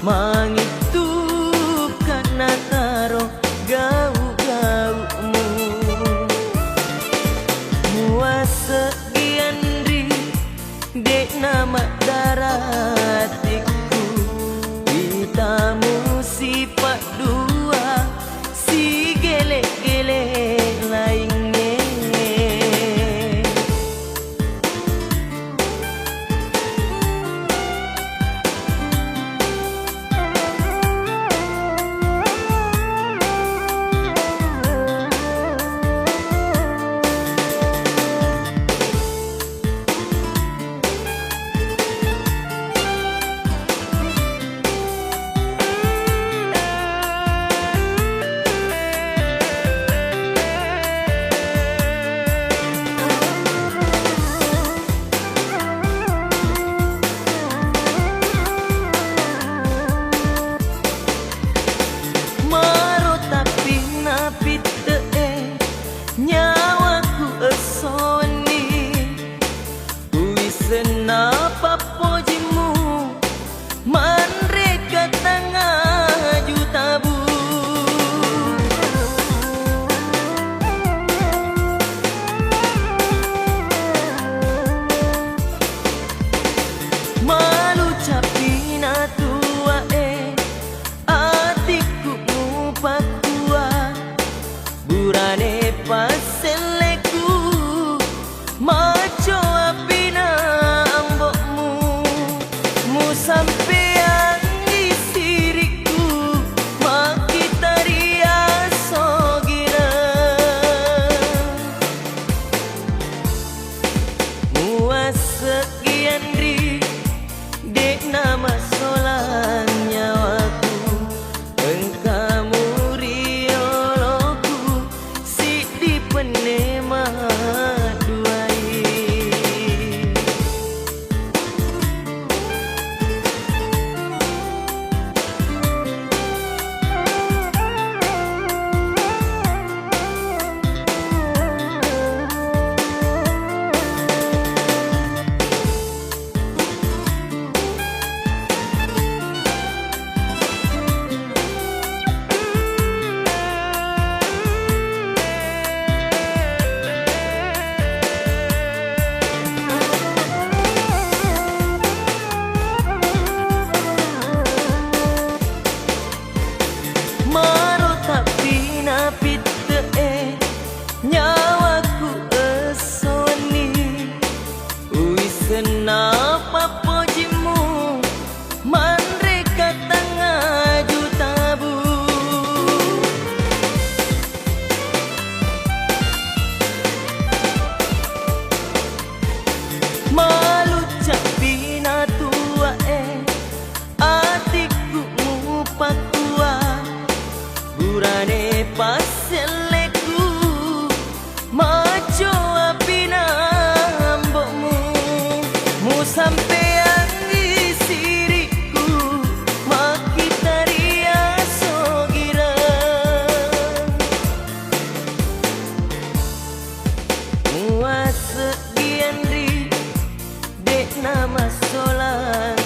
mangitu kana taro gau-gaumu muasa giandri dek nama daratiku ditamu sifat dua si gele-gele lainnya. Senapa pojimu manreka tangah jutabu malu capina tua atiku mupakua burane paseleku maco apina sampean di siriku makitaria sogira muas sekian ri dek nama solan nyawaku engkamu rioloku si di penema nyawaku esoni kenapa pojimu manreka tangah jutabu malu capina tua atiku mupakua burane paseleku maco apina ambokmu mu sampean di siriku makitaria sogira muas giandri dek nama solan